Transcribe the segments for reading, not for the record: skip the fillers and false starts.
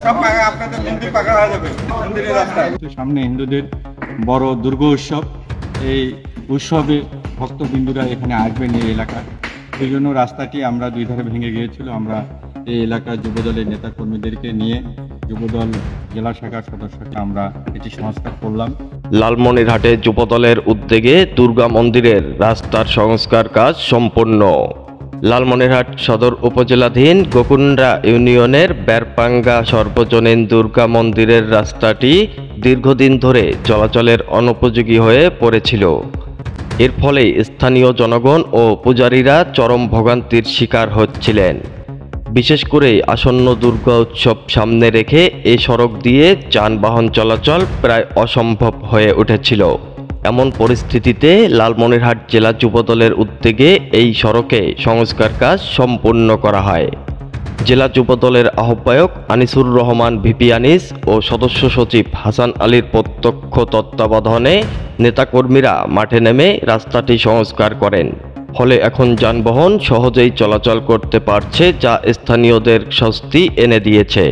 আপনাদের মন্দির পাকা হয়ে যাবে। মন্দিরের রাস্তায় সামনে হিন্দুদের বড় দুর্গা উৎসব। এই উৎসবে ভক্তবিন্দুরা এখানে আসবেন এই এলাকা, সেই জন্য রাস্তাটি আমরা দুই ধারে ভেঙে গিয়েছিল। আমরা এই এলাকার যুবদলের নেতা কর্মীদেরকে নিয়ে যুবদল জেলা শাখার সদস্যকে আমরা এটি সংস্কার করলাম। লালমনিরহাটে যুবদলের উদ্যোগে দুর্গা মন্দিরের রাস্তার সংস্কার কাজ সম্পন্ন। লালমনিরহাট সদর উপজেলাধীন গোকুন্ডা ইউনিয়নের বেরপাঙ্গা সর্বজনীন দুর্গা মন্দিরের রাস্তাটি দীর্ঘদিন ধরে চলাচলের অনুপযোগী হয়ে পড়েছিল। এর ফলে স্থানীয় জনগণ ও পূজারীরা চরম ভোগান্তির শিকার হচ্ছিলেন। বিশেষ করে আসন্ন দুর্গা উৎসব সামনে রেখে এই সড়ক দিয়ে যানবাহন চলাচল প্রায় অসম্ভব হয়ে উঠেছিল। এমন পরিস্থিতিতে লালমনিরহাট জেলা যুবদলের উদ্যোগে এই সড়কে সংস্কার কাজ সম্পূর্ণ করা হয়। জেলা যুবদলের আহ্বায়ক আনিসুর রহমান ভিপি আনিস ও সদস্য সচিব হাসান আলীর প্রত্যক্ষ তত্ত্বাবধানে নেতাকর্মীরা মাঠে নেমে রাস্তাটি সংস্কার করেন। ফলে এখন যানবাহন সহজেই চলাচল করতে পারছে, যা স্থানীয়দের স্বস্তি এনে দিয়েছে।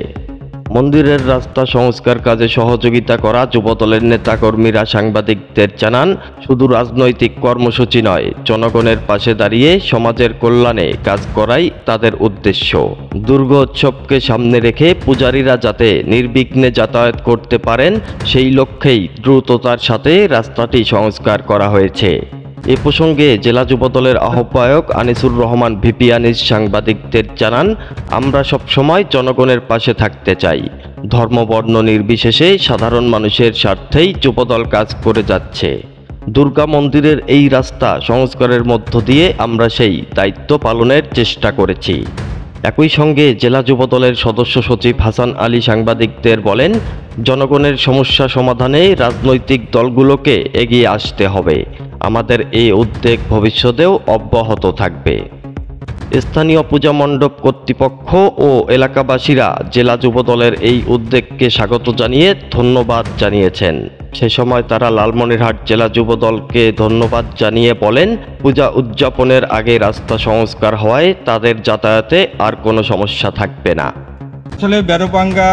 মন্দিরের রাস্তা সংস্কার কাজে সহযোগিতা করা যুবদলের নেতাকর্মীরা সাংবাদিকদের জানান, শুধু রাজনৈতিক কর্মসূচি নয়, জনগণের পাশে দাঁড়িয়ে সমাজের কল্যাণে কাজ করাই তাদের উদ্দেশ্য। দুর্গোৎসবকে সামনে রেখে পূজারীরা যাতে নির্বিঘ্নে যাতায়াত করতে পারেন, সেই লক্ষ্যেই দ্রুততার সাথে রাস্তাটি সংস্কার করা হয়েছে। এ প্রসঙ্গে জেলা যুবদলের আহ্বায়ক আনিসুর রহমান ভিপি আনিস সাংবাদিকদের জানান, আমরা সবসময় জনগণের পাশে থাকতে চাই। ধর্মবর্ণ নির্বিশেষে সাধারণ মানুষের স্বার্থেই যুবদল কাজ করে যাচ্ছে। দুর্গা মন্দিরের এই রাস্তা সংস্কারের মধ্য দিয়ে আমরা সেই দায়িত্ব পালনের চেষ্টা করেছি। একই সঙ্গে জেলা যুবদলের সদস্য সচিব হাসান আলী সাংবাদিকদের বলেন, জনগণের সমস্যা সমাধানে রাজনৈতিক দলগুলোকে এগিয়ে আসতে হবে। আমাদের এই উদ্যোগ ভবিষ্যতেও অব্যাহত থাকবে। স্থানীয় পূজা মণ্ডপ কর্তৃপক্ষ ও এলাকাবাসীরা জেলা যুবদলের এই উদ্যোগকে স্বাগত জানিয়ে ধন্যবাদ জানিয়েছেন। সে সময় তারা লালমনিরহাট জেলা যুবদলকে ধন্যবাদ জানিয়ে বলেন, পূজা উদযাপনের আগে রাস্তা সংস্কার হওয়ায় তাদের যাতায়াতে আর কোনো সমস্যা থাকবে না। আসলে বেরপাঙ্গা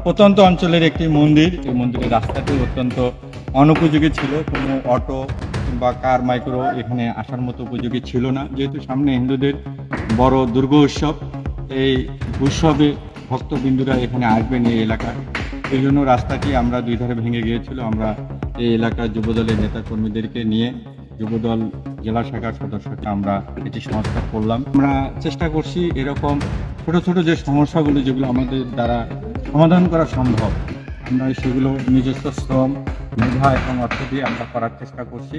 প্রত্যন্ত অঞ্চলের একটি মন্দির। এই মন্দিরের রাস্তাটি অত্যন্ত অনুপযোগী ছিল, কোনো অটো বা কার মাইক্রো এখানে আসার মতো উপযোগী ছিল না। যেহেতু সামনে হিন্দুদের বড় দুর্গা উৎসব, এই উৎসবে ভক্তবিন্দুরা এখানে আসবেন এই এলাকায়, এই জন্য রাস্তাটি আমরা দুই ধারে ভেঙে গিয়েছিল। আমরা এই এলাকার যুবদলের নেতা কর্মীদেরকে নিয়ে যুবদল জেলা শাখার সদস্যকে আমরা এটি সংস্কার করলাম। আমরা চেষ্টা করছি এরকম ছোট ছোট যে সমস্যাগুলো যেগুলো আমাদের দ্বারা সমাধান করা সম্ভব, আমরা সেগুলো নিজস্ব শ্রম, মেধা এবং অর্থ দিয়ে আমরা করার চেষ্টা করছি।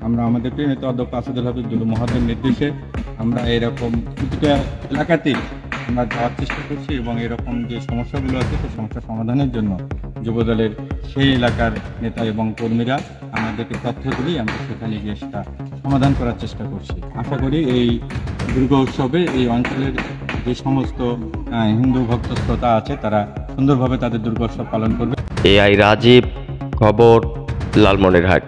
আমরা আমাদের প্রিয় নেতা অধ্যক্ষ আসাদুল হাবিব দুলু মহোদয়ের নির্দেশে আমরা এরকম প্রতিটা এলাকাতেই আমরা যাওয়ার চেষ্টা করছি এবং এরকম যে সমস্যাগুলো আছে সেই সমস্যা সমাধানের জন্য যুবদলের সেই এলাকার নেতা এবং কর্মীরা আমাদেরকে তথ্য দিলেই আমরা সেখানে গিয়ে সেটা সমাধান করার চেষ্টা করছি। আশা করি এই দুর্গা উৎসবে এই অঞ্চলের যে সমস্ত হিন্দু ভক্ত শ্রোতা আছে তারা সুন্দরভাবে তাদের দুর্গোৎসব পালন করবে। এআই রাজীব, খবর, লালমনিরহাট।